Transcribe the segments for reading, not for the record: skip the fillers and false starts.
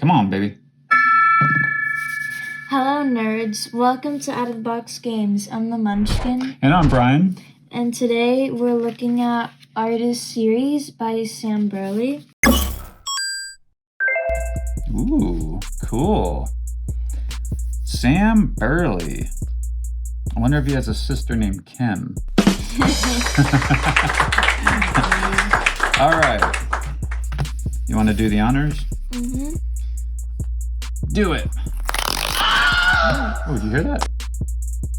Come on, baby. Hello, nerds. Welcome to Out of the Box Games. I'm the Munchkin. And I'm Brian. And today we're looking at Artist Series by Sam Burley. Ooh, cool. Sam Burley. I wonder if he has a sister named Kim. All right. You want to do the honors? Mm-hmm. Do it. Oh, did you hear that?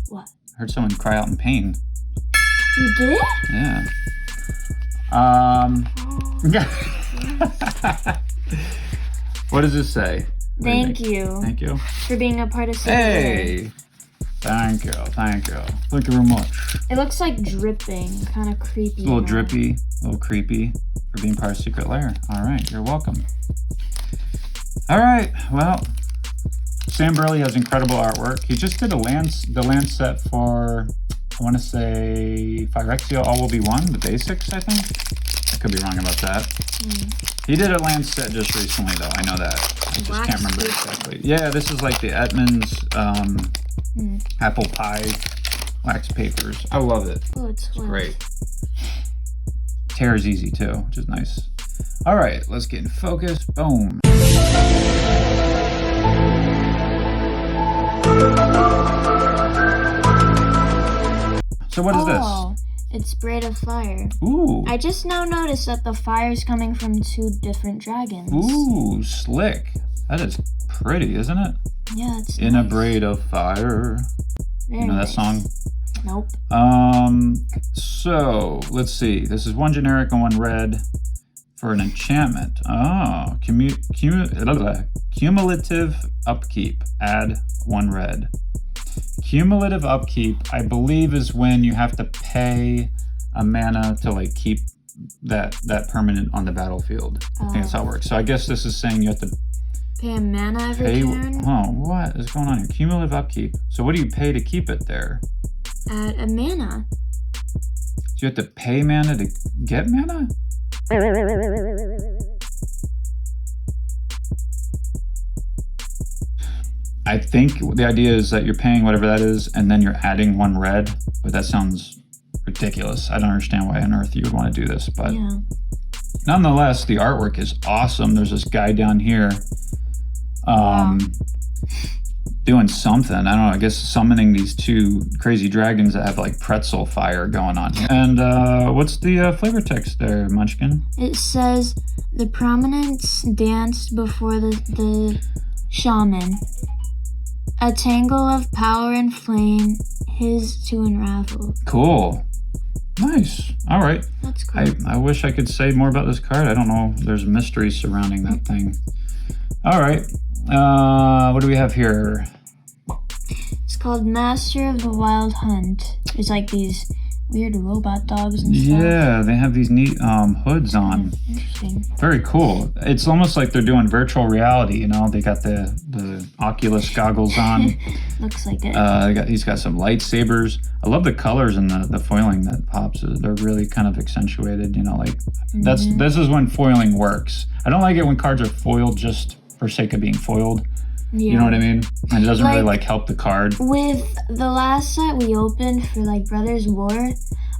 What? I heard someone cry out in pain. You did? Yeah. What does this say? Thank you. Thank you. For being a part of Secret Lair. Hey! Thank you. Thank you very much. It looks like dripping, kind of creepy. A little drippy, a little creepy for being part of Secret Lair. All right, you're welcome. All right, well, Sam Burley has incredible artwork. He just did the land set for, I want to say, Phyrexia All Will Be One, the basics, I think. I could be wrong about that. He did a land set just recently, though. I know that. I just can't remember exactly. Yeah, this is like the Edmonds apple pie wax papers. I love it. Oh, it's great. Tear is easy, too, which is nice. All right, let's get in focus. Boom. So what is this? It's Braids of Fire. Ooh. I just now noticed that the fire is coming from two different dragons. Ooh, slick. That is pretty, isn't it? Yeah, it's In nice. a braid of fire. Very You know nice. that song? Nope. So let's see. This is one generic and one red for an enchantment. Oh, cumulative upkeep. Add one red. Cumulative upkeep, I believe, is when you have to pay a mana to like keep that permanent on the battlefield. I think that's how it works. So I guess this is saying you have to pay a mana every turn. Oh, what is going on here? Cumulative upkeep. So what do you pay to keep it there? Add a mana. So you have to pay mana to get mana? I think the idea is that you're paying whatever that is, and then you're adding one red, but that sounds ridiculous. I don't understand why on earth you would want to do this, but yeah. Nonetheless, the artwork is awesome. There's this guy down here doing something. I don't know, I guess summoning these two crazy dragons that have like pretzel fire going on. And what's the flavor text there, Munchkin? It says, the prominence danced before the shaman. A tangle of power and flame, his to unravel. Cool. Nice. All right. That's cool. I wish I could say more about this card. I don't know. There's mystery surrounding that thing. All right. What do we have here? It's called Master of the Wild Hunt. There's like these weird robot dogs and stuff. Yeah, they have these neat hoods on. Interesting. Very cool. It's almost like they're doing virtual reality, you know? They got the Oculus goggles on. Looks like it. He's got some lightsabers. I love the colors and the foiling that pops. They're really kind of accentuated, you know, like this is when foiling works. I don't like it when cards are foiled just for sake of being foiled. Yeah. You know what I mean? And it doesn't really like help the card. With the last set we opened for like Brothers War,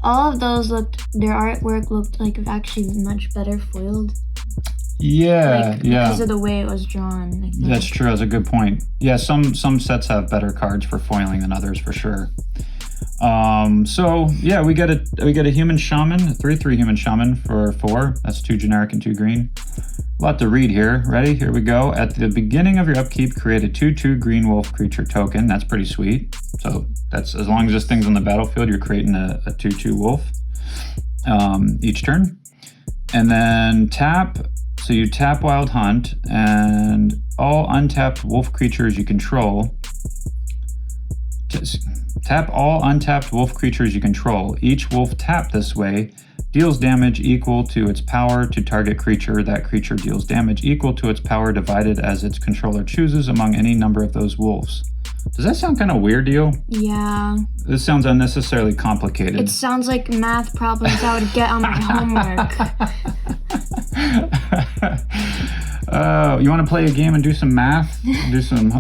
all of those their artwork looked like actually much better foiled. Yeah, because of the way it was drawn. Like that's true. That's a good point. Yeah, some sets have better cards for foiling than others for sure. So yeah, we get a human shaman, a 3/3 human shaman for 4. That's 2 generic and 2 green. A lot to read here. Ready? Here we go. At the beginning of your upkeep, create a 2/2 green wolf creature token. That's pretty sweet. So that's as long as this thing's on the battlefield, you're creating a 2/2 wolf each turn. And then tap. So you tap Wild Hunt, and all untapped wolf creatures you control. Tap all untapped wolf creatures you control. Each wolf tapped this way deals damage equal to its power to target creature. That creature deals damage equal to its power divided as its controller chooses among any number of those wolves. Does that sound kind of weird to you? Yeah. This sounds unnecessarily complicated. It sounds like math problems I would get on my homework. You want to play a game and do some math? Do some,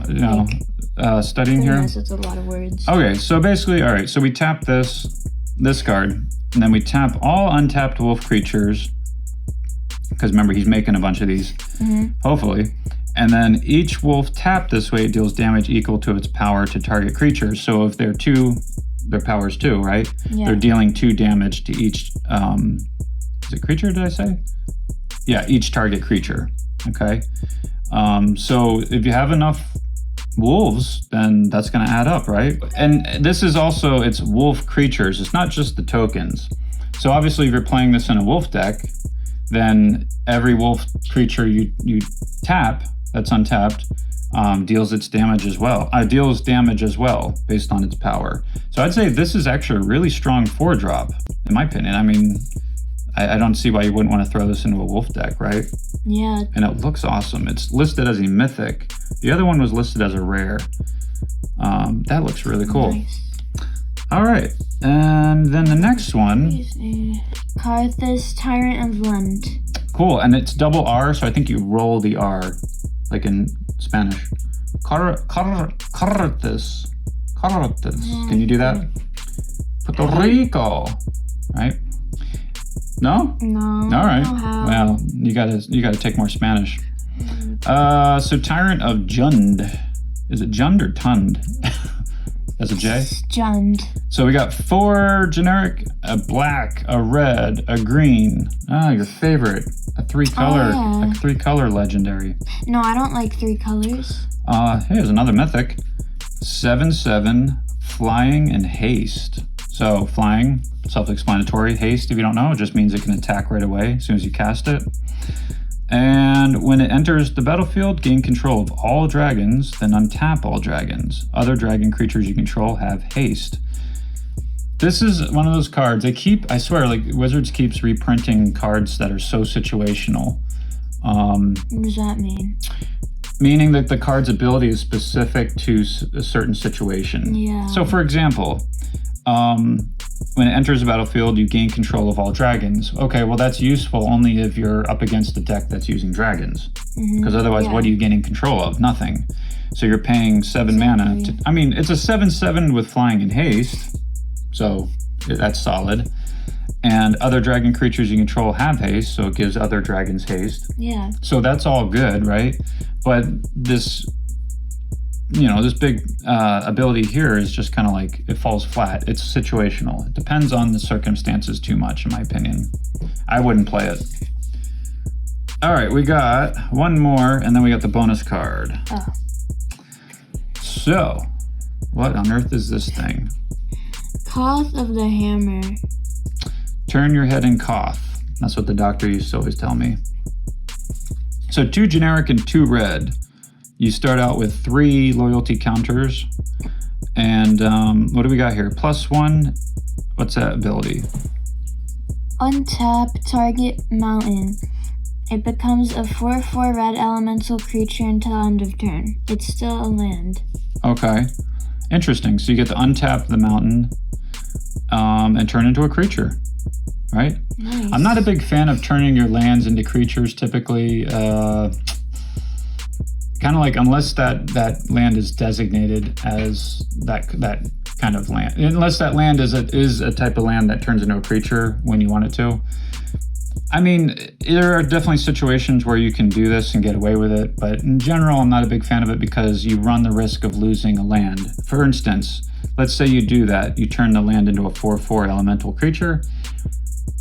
studying here? Yes, it's a lot of words. Okay, so basically, all right, so we tap this card, and then we tap all untapped wolf creatures, because remember, he's making a bunch of these, hopefully. And then each wolf tapped this way deals damage equal to its power to target creatures. So if they're 2, their power's 2, right? Yeah. They're dealing 2 damage to each, is it creature, did I say? Yeah, each target creature, okay? So if you have enough wolves, then that's going to add up, right? And this is also, it's wolf creatures. It's not just the tokens. So obviously if you're playing this in a wolf deck, then every wolf creature you tap that's untapped deals damage as well based on its power. So I'd say this is actually a really strong 4-drop, in my opinion. I mean, I don't see why you wouldn't want to throw this into a wolf deck, right? Yeah. And it looks awesome. It's listed as a mythic. The other one was listed as a rare. That looks really cool. Nice. All right. And then the next one. Karrthus, Tyrant of Jund. Cool. And it's double R, so I think you roll the R, like in Spanish. Karrthus. Can you do that? Puerto Rico. Right? No? No. All right. Well, you gotta take more Spanish. So Tyrant of Jund. Is it Jund or Tund? As a J? Jund. So we got 4 generic, a black, a red, a green. Your favorite. A 3-color. Oh, yeah. A 3-color legendary. No, I don't like 3 colors. Here's another mythic. 7/7, flying and haste. So flying, self-explanatory. Haste, if you don't know, it just means it can attack right away as soon as you cast it. And when it enters the battlefield, gain control of all dragons, then untap all dragons. Other dragon creatures you control have haste. This is one of those cards. I swear, like Wizards keeps reprinting cards that are so situational. What does that mean? Meaning that the card's ability is specific to a certain situation. Yeah. So for example, when it enters the battlefield, you gain control of all dragons. Okay, well that's useful only if you're up against a deck that's using dragons. Because otherwise, what are you gaining control of? Nothing. So you're paying 7 mana. It's a 7/7 with flying and haste. So that's solid. And other dragon creatures you control have haste, so it gives other dragons haste. Yeah. So that's all good, right? But this big ability here is just kind of like, it falls flat. It's situational. It depends on the circumstances too much, in my opinion. I wouldn't play it. All right, we got one more, and then we got the bonus card. Oh. So, what on earth is this thing? Koth of the Hammer. Turn your head in Koth. That's what the doctor used to always tell me. So 2 generic and 2 red. You start out with 3 loyalty counters. And what do we got here? +1. What's that ability? Untap target mountain. It becomes a 4/4 red elemental creature until end of turn. It's still a land. Okay. Interesting. So you get to untap the mountain and turn into a creature. Right? Nice. I'm not a big fan of turning your lands into creatures typically. Kind of like, unless that land is designated as that kind of land. Unless that land is a type of land that turns into a creature when you want it to. I mean, there are definitely situations where you can do this and get away with it, but in general, I'm not a big fan of it because you run the risk of losing a land. For instance, let's say you do that. You turn the land into a 4/4 elemental creature.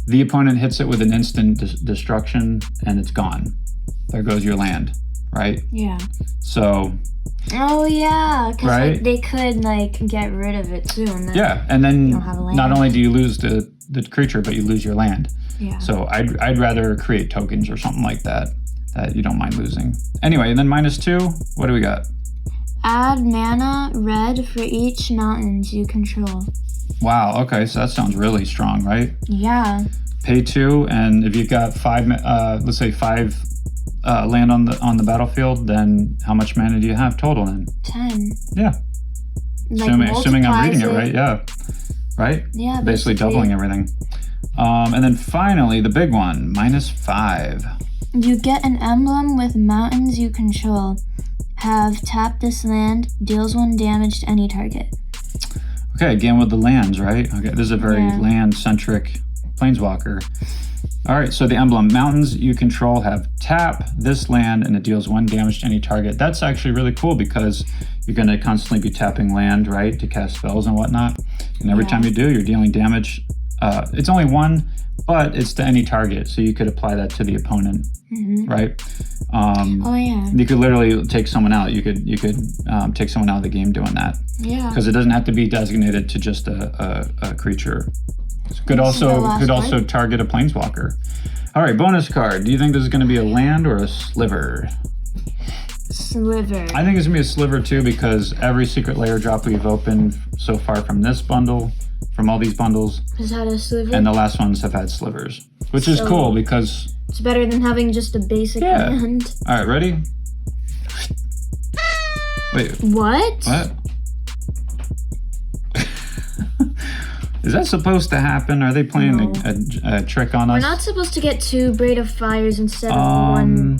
The opponent hits it with an instant destruction, and it's gone. There goes your land, right? Yeah. So. Oh yeah, because right? they could get rid of it too. And then and then you don't have a land. Not only do you lose the creature, but you lose your land. Yeah. So I'd rather create tokens or something like that you don't mind losing. Anyway, and then -2. What do we got? Add mana red for each mountains you control. Wow. Okay, so that sounds really strong, right? Yeah. Pay 2, and if you've got 5, let's say 5 land on the battlefield, then how much mana do you have total then? 10. Yeah. Assuming I'm reading it right, yeah. Right? Yeah. Basically doubling everything. And then finally, the big one, -5. You get an emblem with mountains you control. Have tap this land, deals 1 damage to any target. Okay, again with the lands, right? Okay, this is a very land-centric planeswalker. All right, so the emblem, mountains you control have tap this land and it deals 1 damage to any target. That's actually really cool because you're going to constantly be tapping land, right, to cast spells and whatnot. And every time you do, you're dealing damage. It's only 1, but it's to any target, so you could apply that to the opponent, right? You could literally take someone out. You could take someone out of the game doing that. Yeah. Because it doesn't have to be designated to just a creature. Could also target a planeswalker. All right, bonus card. Do you think this is going to be a land or a sliver? Sliver. I think it's going to be a sliver too because every Secret Lair Drop we've opened so far from this bundle, from all these bundles, has had a sliver. And the last ones have had slivers, which is cool because it's better than having just a basic land. All right, ready? Wait. What? Is that supposed to happen? Are they playing a trick on us? We're not supposed to get 2 Braid of Fires instead of 1.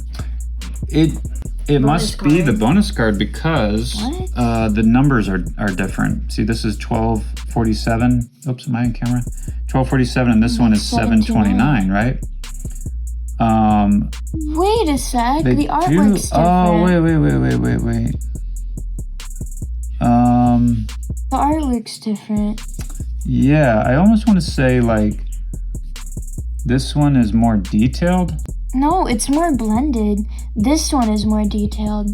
It must be the bonus card because the numbers are different. See, this is 1247. Oops, am I in camera? 1247, and this one is 729, right? Wait a sec. The artwork's different. Oh, wait. The artwork's different. Yeah, I almost want to say like this one is more detailed. No, it's more blended. This one is more detailed.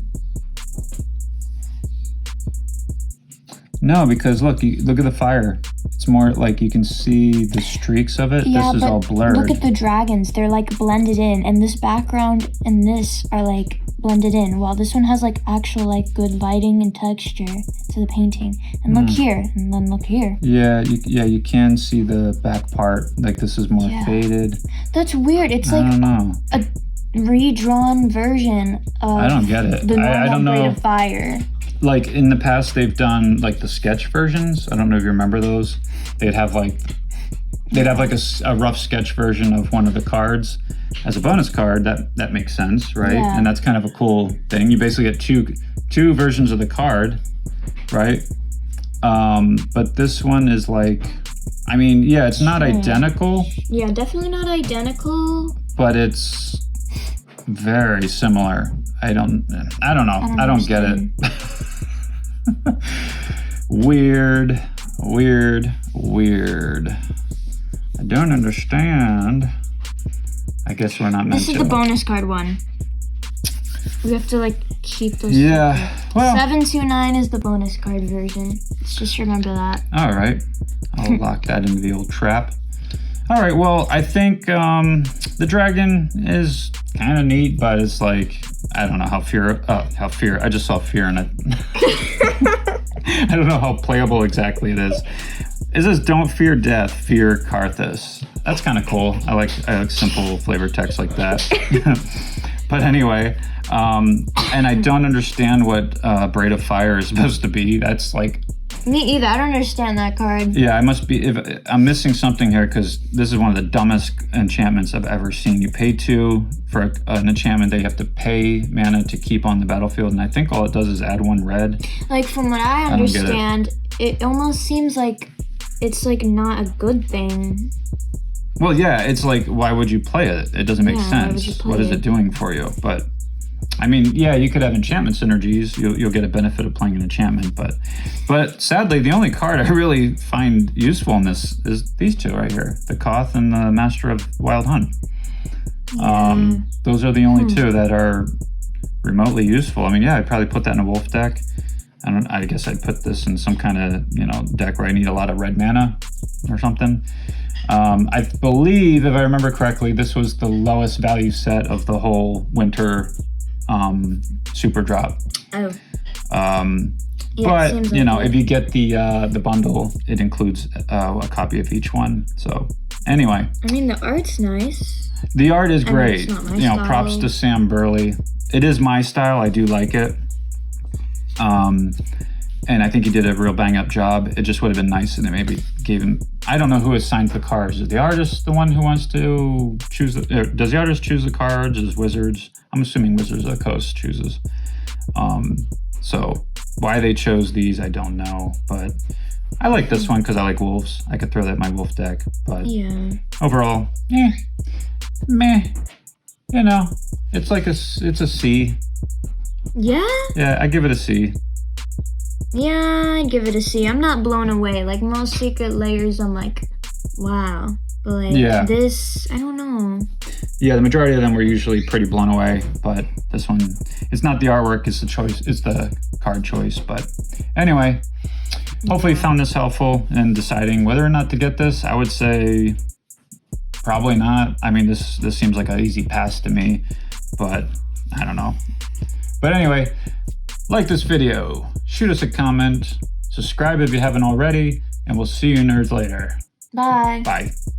No, because look at the fire. It's more like you can see the streaks of it. Yeah, this is all blurred. Look at the dragons. They're like blended in, and this background and this are like blended in, while this one has like actual like good lighting and texture to the painting. And look here, and then look here. Yeah, you can see the back part. Like this is more faded. That's weird. It's like I don't know. A redrawn version of I don't get it. The normal I don't know. Braid of Fire. Like in the past, they've done like the sketch versions. I don't know if you remember those. They'd have like a rough sketch version of one of the cards as a bonus card. That makes sense, right? Yeah. And that's kind of a cool thing. You basically get two versions of the card, right? But this one is like, I mean, yeah, it's not identical. Yeah, definitely not identical. But it's very similar. I don't know. I don't get it. Weird. I don't understand. I guess we're not meant to. This is the bonus card one. We have to like keep those. Yeah. Well, 729 is the bonus card version. Let's just remember that. All right. I'll lock that into the old trap. All right. Well, I think the dragon is kind of neat, but it's like, I don't know how fear. I just saw fear in it. I don't know how playable exactly it is. It says, "Don't fear death, fear Karrthus." That's kind of cool. I like simple flavor text like that. But anyway, and I don't understand what Braid of Fire is supposed to be. That's like... Me either. I don't understand that card. Yeah, I must be... I'm missing something here because this is one of the dumbest enchantments I've ever seen. You pay 2 for an enchantment that you have to pay mana to keep on the battlefield, and I think all it does is add 1 red. Like, from what I understand, it almost seems like it's like not a good thing. Well, yeah, it's like, why would you play it? It doesn't make sense. What is it doing for you? But, I mean, yeah, you could have enchantment synergies. You'll get a benefit of playing an enchantment. But sadly, the only card I really find useful in this is these 2 right here. The Koth and the Master of Wild Hunt. Yeah. Those are the only 2 that are remotely useful. I mean, yeah, I'd probably put that in a wolf deck. I guess I'd put this in some kind of, deck where I need a lot of red mana or something. I believe, if I remember correctly, this was the lowest value set of the whole winter super drop. Oh. But if you get the bundle, it includes a copy of each one. So anyway, I mean, the art's nice. The art is great. It's not my style. Props to Sam Burley. It is my style. I do like it. And I think he did a real bang-up job. It just would have been nice, and it maybe gave him... I don't know who assigned the cards. Is the artist the one who wants to choose? Does the artist choose the cards? Is Wizards? I'm assuming Wizards of the Coast chooses. So why they chose these, I don't know. But I like this one because I like wolves. I could throw that in my wolf deck. But Yeah. overall, meh. You know, it's a C. Yeah? Yeah, I give it a C. Yeah, I'd give it a C. I'm not blown away. Like most Secret Lairs, I'm like, wow. But like this, I don't know. Yeah, the majority of them were usually pretty blown away, but this one, it's not the artwork, it's the choice, it's the card choice. But anyway, hopefully you found this helpful in deciding whether or not to get this. I would say probably not. I mean, this seems like an easy pass to me, but I don't know. But anyway, like this video, shoot us a comment, subscribe if you haven't already, and we'll see you nerds later. Bye. Bye.